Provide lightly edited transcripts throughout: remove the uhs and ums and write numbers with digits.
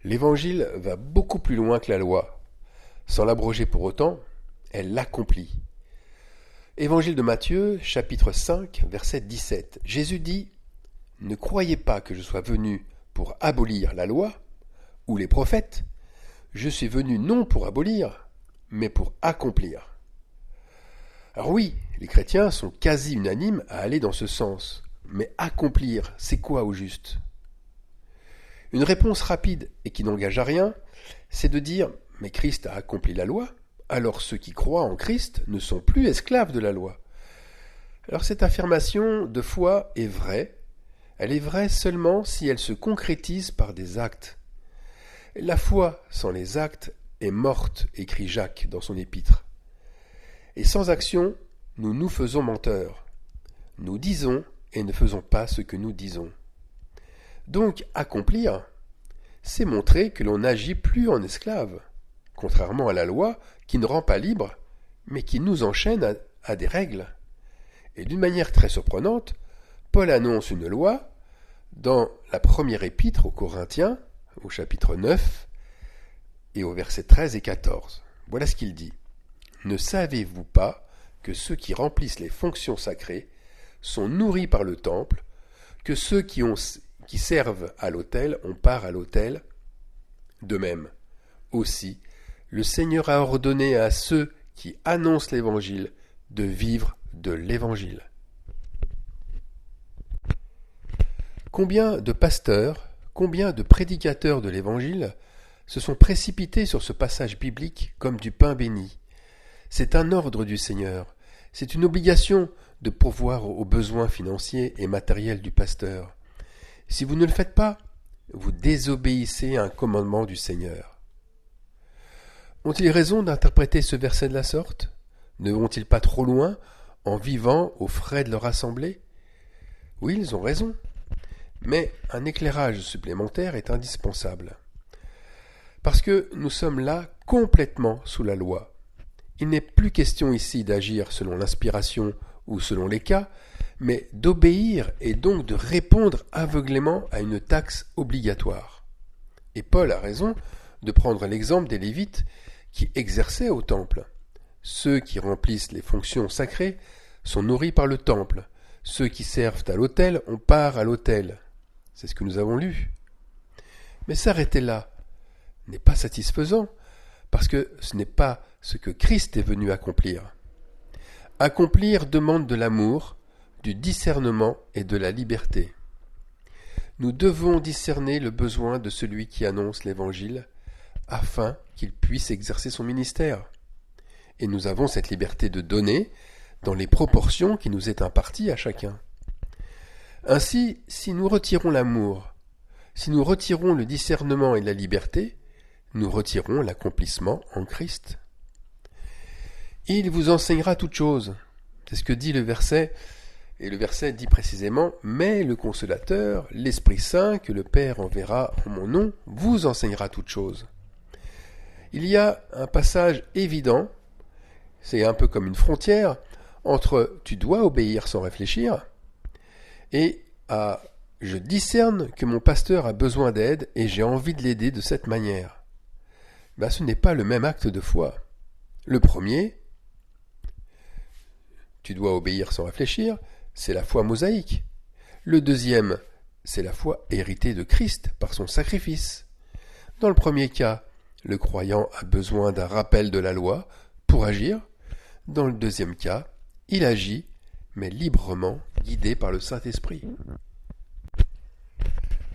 L'Évangile va beaucoup plus loin que la loi. Sans l'abroger pour autant, elle l'accomplit. Évangile de Matthieu, chapitre 5, verset 17. Jésus dit « Ne croyez pas que je sois venu pour abolir la loi ou les prophètes. Je suis venu non pour abolir, mais pour accomplir. » Alors oui, les chrétiens sont quasi unanimes à aller dans ce sens. Mais accomplir, c'est quoi au juste ? Une réponse rapide et qui n'engage à rien, c'est de dire « Mais Christ a accompli la loi, alors ceux qui croient en Christ ne sont plus esclaves de la loi. » Alors cette affirmation de foi est vraie. Elle est vraie seulement si elle se concrétise par des actes. La foi sans les actes est morte, écrit Jacques dans son épître. Et sans action, nous nous faisons menteurs. Nous disons et ne faisons pas ce que nous disons. Donc, accomplir, c'est montrer que l'on n'agit plus en esclave, contrairement à la loi qui ne rend pas libre, mais qui nous enchaîne à des règles. Et d'une manière très surprenante, Paul annonce une loi dans la première épître aux Corinthiens, au chapitre 9, et au verset 13 et 14. Voilà ce qu'il dit. « Ne savez-vous pas que ceux qui remplissent les fonctions sacrées sont nourris par le temple, que ceux qui servent à l'autel ont part à l'autel? De même, aussi, le Seigneur a ordonné à ceux qui annoncent l'Évangile de vivre de l'Évangile. » Combien de pasteurs, combien de prédicateurs de l'Évangile se sont précipités sur ce passage biblique comme du pain béni? C'est un ordre du Seigneur, c'est une obligation de pourvoir aux besoins financiers et matériels du pasteur. Si vous ne le faites pas, vous désobéissez à un commandement du Seigneur. Ont-ils raison d'interpréter ce verset de la sorte? Ne vont-ils pas trop loin en vivant aux frais de leur assemblée? Oui, ils ont raison. Mais un éclairage supplémentaire est indispensable. Parce que nous sommes là complètement sous la loi. Il n'est plus question ici d'agir selon l'inspiration ou selon les cas, mais d'obéir et donc de répondre aveuglément à une taxe obligatoire. Et Paul a raison de prendre l'exemple des Lévites qui exerçaient au temple. Ceux qui remplissent les fonctions sacrées sont nourris par le temple. Ceux qui servent à l'autel ont part à l'autel. C'est ce que nous avons lu. Mais s'arrêter là n'est pas satisfaisant, parce que ce n'est pas ce que Christ est venu accomplir. Accomplir demande de l'amour, du discernement et de la liberté. Nous devons discerner le besoin de celui qui annonce l'Évangile, afin qu'il puisse exercer son ministère. Et nous avons cette liberté de donner dans les proportions qui nous est impartie à chacun. Ainsi, si nous retirons l'amour, si nous retirons le discernement et la liberté, nous retirons l'accomplissement en Christ. Il vous enseignera toutes choses. C'est ce que dit le verset, et le verset dit précisément « Mais le Consolateur, l'Esprit Saint, que le Père enverra en mon nom, vous enseignera toutes choses. » Il y a un passage évident, c'est un peu comme une frontière, entre « tu dois obéir sans réfléchir » et « je discerne que mon pasteur a besoin d'aide et j'ai envie de l'aider de cette manière ». Ce n'est pas le même acte de foi. Le premier, tu dois obéir sans réfléchir, c'est la foi mosaïque. Le deuxième, c'est la foi héritée de Christ par son sacrifice. Dans le premier cas, le croyant a besoin d'un rappel de la loi pour agir. Dans le deuxième cas, il agit, mais librement, guidé par le Saint-Esprit.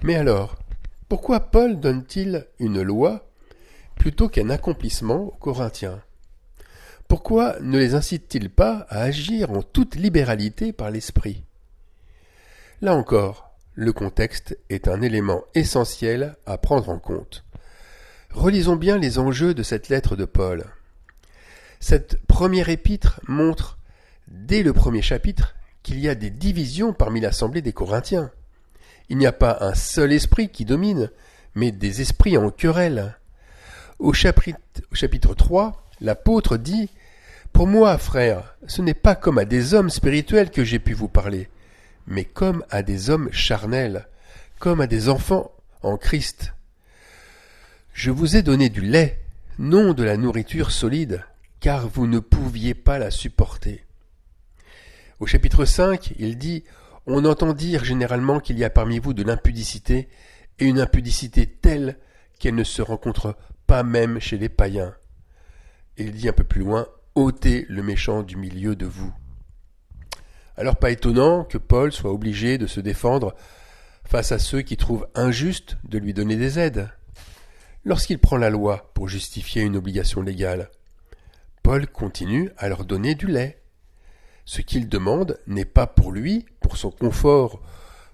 Mais alors, pourquoi Paul donne-t-il une loi plutôt qu'un accomplissement aux Corinthiens? Pourquoi ne les incite-t-il pas à agir en toute libéralité par l'Esprit? Là encore, le contexte est un élément essentiel à prendre en compte. Relisons bien les enjeux de cette lettre de Paul. Cette première épître montre, dès le premier chapitre, qu'il y a des divisions parmi l'assemblée des Corinthiens. Il n'y a pas un seul esprit qui domine, mais des esprits en querelle. Au chapitre 3, l'apôtre dit « Pour moi, frères, ce n'est pas comme à des hommes spirituels que j'ai pu vous parler, mais comme à des hommes charnels, comme à des enfants en Christ. Je vous ai donné du lait, non de la nourriture solide, car vous ne pouviez pas la supporter. Au chapitre 5, il dit « On entend dire généralement qu'il y a parmi vous de l'impudicité, et une impudicité telle qu'elle ne se rencontre pas même chez les païens. » Et il dit un peu plus loin « Ôtez le méchant du milieu de vous. » Alors pas étonnant que Paul soit obligé de se défendre face à ceux qui trouvent injuste de lui donner des aides. Lorsqu'il prend la loi pour justifier une obligation légale, Paul continue à leur donner du lait. Ce qu'il demande n'est pas pour lui, pour son confort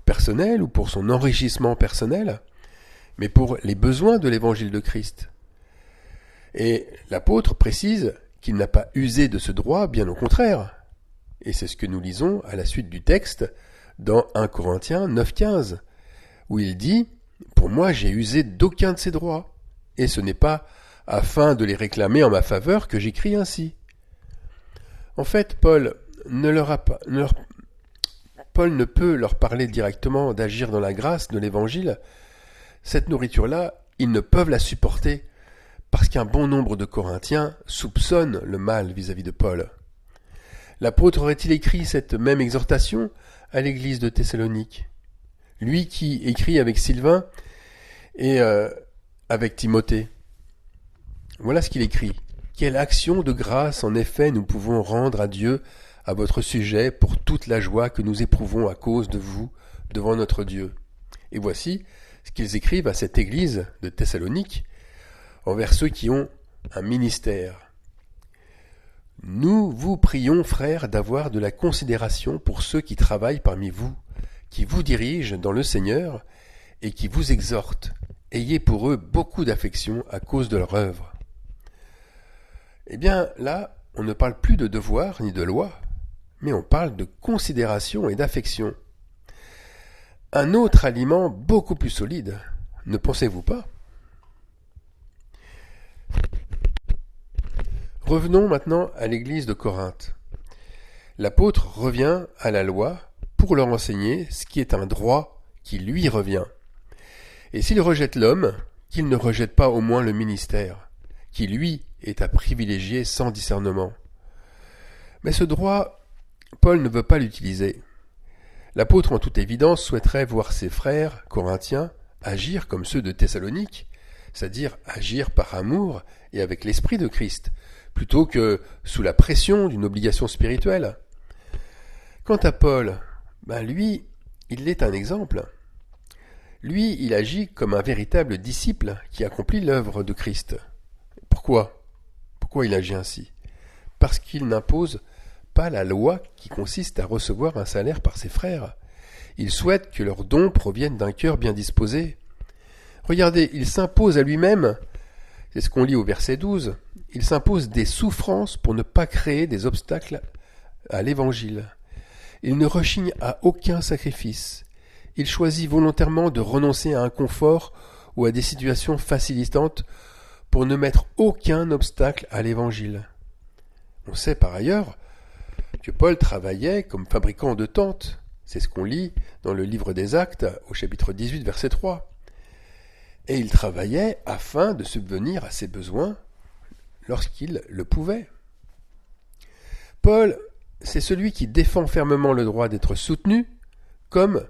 personnel ou pour son enrichissement personnel, mais pour les besoins de l'évangile de Christ. Et l'apôtre précise qu'il n'a pas usé de ce droit, bien au contraire. Et c'est ce que nous lisons à la suite du texte dans 1 Corinthiens 9,15, où il dit « Pour moi, j'ai usé d'aucun de ces droits, et ce n'est pas afin de les réclamer en ma faveur que j'écris ainsi. » En fait, Paul ne peut leur parler directement d'agir dans la grâce de l'Évangile. Cette nourriture-là, ils ne peuvent la supporter parce qu'un bon nombre de Corinthiens soupçonnent le mal vis-à-vis de Paul. L'apôtre aurait-il écrit cette même exhortation à l'église de Thessalonique? Lui qui écrit avec Sylvain et avec Timothée. Voilà ce qu'il écrit. « Quelle action de grâce en effet nous pouvons rendre à Dieu à votre sujet pour toute la joie que nous éprouvons à cause de vous devant notre Dieu. » Et voici ce qu'ils écrivent à cette église de Thessalonique envers ceux qui ont un ministère. « Nous vous prions, frères, d'avoir de la considération pour ceux qui travaillent parmi vous, qui vous dirigent dans le Seigneur et qui vous exhortent. Ayez pour eux beaucoup d'affection à cause de leur œuvre. » Eh bien, là, on ne parle plus de devoir ni de loi, mais on parle de considération et d'affection. Un autre aliment beaucoup plus solide, ne pensez-vous pas? Revenons maintenant à l'église de Corinthe. L'apôtre revient à la loi pour leur enseigner ce qui est un droit qui lui revient. Et s'il rejette l'homme, qu'il ne rejette pas au moins le ministère, qui lui est à privilégier sans discernement. Mais ce droit, Paul ne veut pas l'utiliser. L'apôtre, en toute évidence, souhaiterait voir ses frères corinthiens agir comme ceux de Thessalonique, c'est-à-dire agir par amour et avec l'esprit de Christ, plutôt que sous la pression d'une obligation spirituelle. Quant à Paul, lui, il est un exemple. Lui, il agit comme un véritable disciple qui accomplit l'œuvre de Christ. Pourquoi il agit ainsi? Parce qu'il n'impose pas la loi qui consiste à recevoir un salaire par ses frères. Il souhaite que leurs dons proviennent d'un cœur bien disposé. Regardez, il s'impose à lui-même, c'est ce qu'on lit au verset 12, il s'impose des souffrances pour ne pas créer des obstacles à l'évangile. Il ne rechigne à aucun sacrifice. Il choisit volontairement de renoncer à un confort ou à des situations facilitantes pour ne mettre aucun obstacle à l'évangile. On sait par ailleurs que Paul travaillait comme fabricant de tentes. C'est ce qu'on lit dans le livre des Actes au chapitre 18, verset 3. Et il travaillait afin de subvenir à ses besoins lorsqu'il le pouvait. Paul, c'est celui qui défend fermement le droit d'être soutenu, comme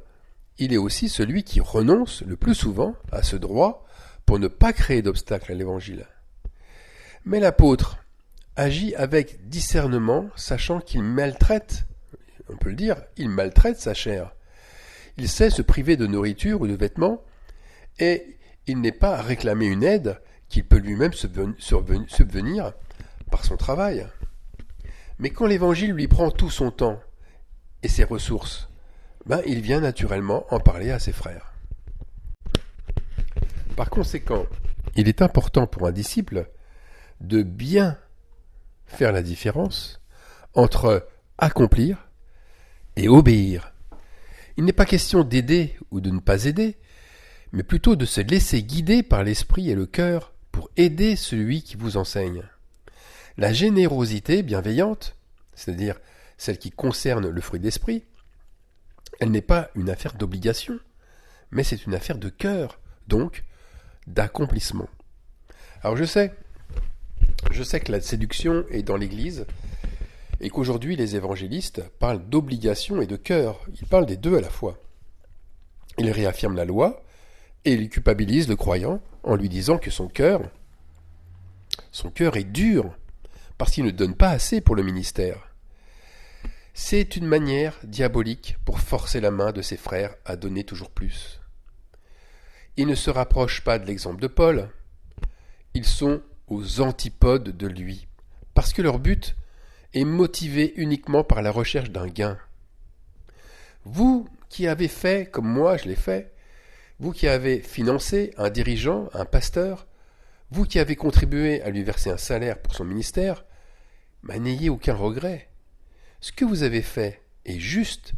il est aussi celui qui renonce le plus souvent à ce droit pour ne pas créer d'obstacle à l'évangile. Mais l'apôtre agit avec discernement, sachant qu'il maltraite, on peut le dire, il maltraite sa chair. Il sait se priver de nourriture ou de vêtements, et il n'est pas à réclamer une aide qu'il peut lui-même subvenir par son travail. Mais quand l'évangile lui prend tout son temps et ses ressources, il vient naturellement en parler à ses frères. Par conséquent, il est important pour un disciple de bien faire la différence entre accomplir et obéir. Il n'est pas question d'aider ou de ne pas aider, mais plutôt de se laisser guider par l'esprit et le cœur pour aider celui qui vous enseigne. La générosité bienveillante, c'est-à-dire celle qui concerne le fruit d'esprit, elle n'est pas une affaire d'obligation, mais c'est une affaire de cœur, donc d'accomplissement. Alors je sais que la séduction est dans l'Église et qu'aujourd'hui les évangélistes parlent d'obligation et de cœur. Ils parlent des deux à la fois. Ils réaffirment la loi et ils culpabilisent le croyant en lui disant que son cœur est dur parce qu'il ne donne pas assez pour le ministère. C'est une manière diabolique pour forcer la main de ses frères à donner toujours plus. Ils ne se rapprochent pas de l'exemple de Paul. Ils sont aux antipodes de lui, parce que leur but est motivé uniquement par la recherche d'un gain. Vous qui avez fait, comme moi je l'ai fait, vous qui avez financé un dirigeant, un pasteur, vous qui avez contribué à lui verser un salaire pour son ministère, n'ayez aucun regret. Ce que vous avez fait est juste.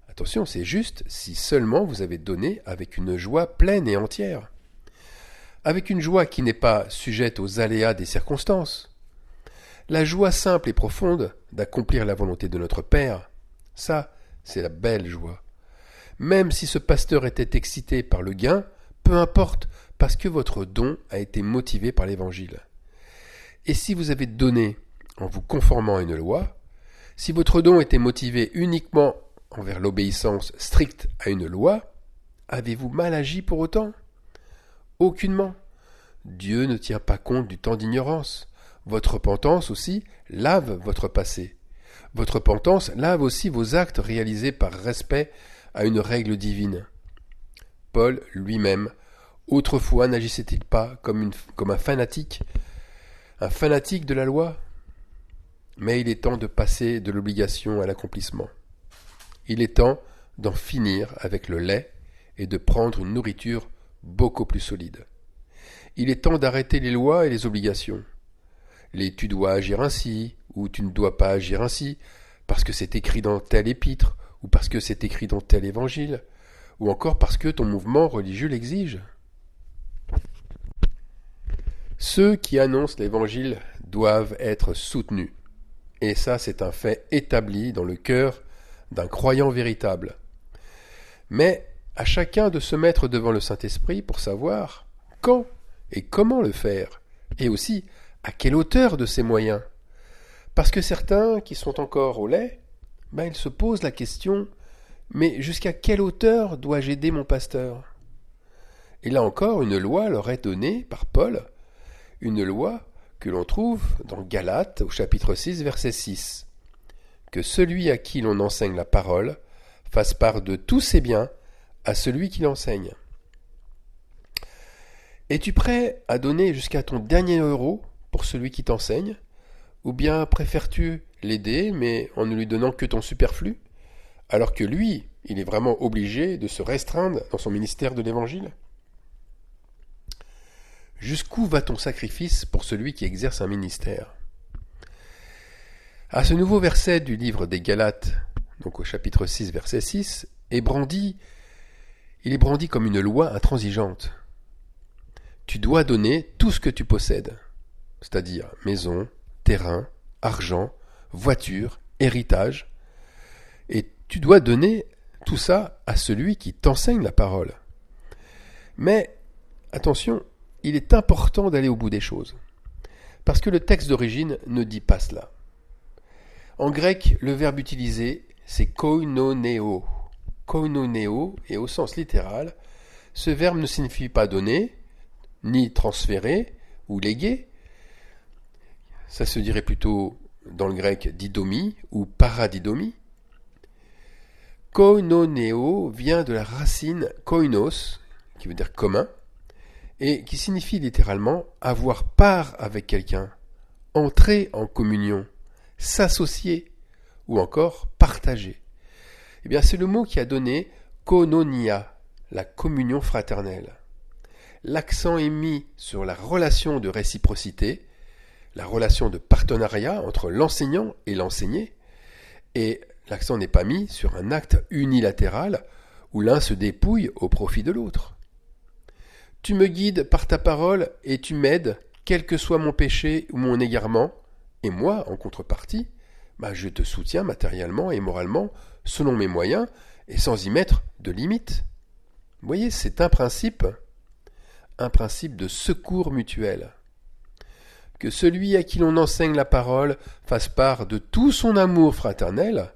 Attention, c'est juste si seulement vous avez donné avec une joie pleine et entière. Avec une joie qui n'est pas sujette aux aléas des circonstances. La joie simple et profonde d'accomplir la volonté de notre Père, ça, c'est la belle joie. Même si ce pasteur était excité par le gain, peu importe, parce que votre don a été motivé par l'Évangile. Et si vous avez donné en vous conformant à une loi, si votre don était motivé uniquement envers l'obéissance stricte à une loi, avez-vous mal agi pour autant ? Aucunement. Dieu ne tient pas compte du temps d'ignorance. Votre repentance aussi lave votre passé. Votre repentance lave aussi vos actes réalisés par respect à une règle divine. Paul lui-même, autrefois n'agissait-il pas comme un fanatique de la loi ? Mais il est temps de passer de l'obligation à l'accomplissement. Il est temps d'en finir avec le lait et de prendre une nourriture beaucoup plus solide. Il est temps d'arrêter les lois et les obligations. Les tu dois agir ainsi ou tu ne dois pas agir ainsi parce que c'est écrit dans tel épître ou parce que c'est écrit dans tel évangile ou encore parce que ton mouvement religieux l'exige. Ceux qui annoncent l'évangile doivent être soutenus. Et ça, c'est un fait établi dans le cœur d'un croyant véritable. Mais à chacun de se mettre devant le Saint-Esprit pour savoir quand et comment le faire, et aussi à quelle hauteur de ses moyens. Parce que certains qui sont encore au lait, ils se posent la question, mais jusqu'à quelle hauteur dois-je aider mon pasteur ? Et là encore, une loi leur est donnée par Paul, une loi que l'on trouve dans Galates au chapitre 6, verset 6. Que celui à qui l'on enseigne la parole fasse part de tous ses biens à celui qui l'enseigne. Es-tu prêt à donner jusqu'à ton dernier euro pour celui qui t'enseigne ? Ou bien préfères-tu l'aider, mais en ne lui donnant que ton superflu, alors que lui, il est vraiment obligé de se restreindre dans son ministère de l'Évangile ? Jusqu'où va ton sacrifice pour celui qui exerce un ministère ? À ce nouveau verset du livre des Galates, donc au chapitre 6, verset 6, il est brandi comme une loi intransigeante. Tu dois donner tout ce que tu possèdes, c'est-à-dire maison, terrain, argent, voiture, héritage, et tu dois donner tout ça à celui qui t'enseigne la parole. Mais, attention, il est important d'aller au bout des choses, parce que le texte d'origine ne dit pas cela. En grec, le verbe utilisé, c'est koinoneo. Koinoneo, et au sens littéral, ce verbe ne signifie pas donner, ni transférer ou léguer. Ça se dirait plutôt dans le grec didomi ou paradidomi. Koinoneo vient de la racine koinos, qui veut dire commun, et qui signifie littéralement avoir part avec quelqu'un, entrer en communion, s'associer ou encore partager. Eh bien, c'est le mot qui a donné koinonia, la communion fraternelle. L'accent est mis sur la relation de réciprocité, la relation de partenariat entre l'enseignant et l'enseigné, et l'accent n'est pas mis sur un acte unilatéral où l'un se dépouille au profit de l'autre. Tu me guides par ta parole et tu m'aides, quel que soit mon péché ou mon égarement, et moi, en contrepartie, je te soutiens matériellement et moralement selon mes moyens et sans y mettre de limites. Vous voyez, c'est un principe de secours mutuel. que celui à qui l'on enseigne la parole fasse part de tout son amour fraternel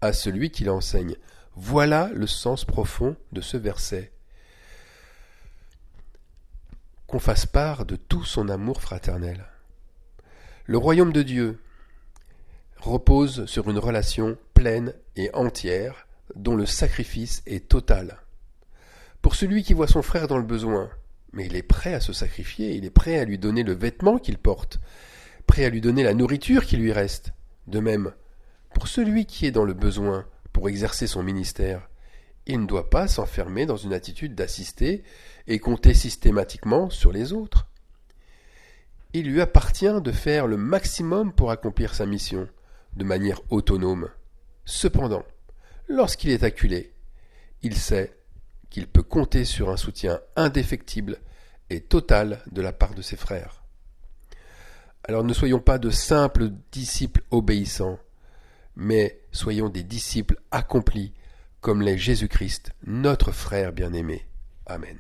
à celui qui l'enseigne. Voilà le sens profond de ce verset. Qu'on fasse part de tout son amour fraternel. Le royaume de Dieu repose sur une relation pleine et entière dont le sacrifice est total. Pour celui qui voit son frère dans le besoin, mais il est prêt à se sacrifier, il est prêt à lui donner le vêtement qu'il porte, prêt à lui donner la nourriture qui lui reste. De même, pour celui qui est dans le besoin pour exercer son ministère, il ne doit pas s'enfermer dans une attitude d'assister et compter systématiquement sur les autres. Il lui appartient de faire le maximum pour accomplir sa mission, de manière autonome. Cependant, lorsqu'il est acculé, il sait qu'il peut compter sur un soutien indéfectible et total de la part de ses frères. Alors ne soyons pas de simples disciples obéissants, mais soyons des disciples accomplis, comme l'est Jésus-Christ, notre frère bien-aimé. Amen.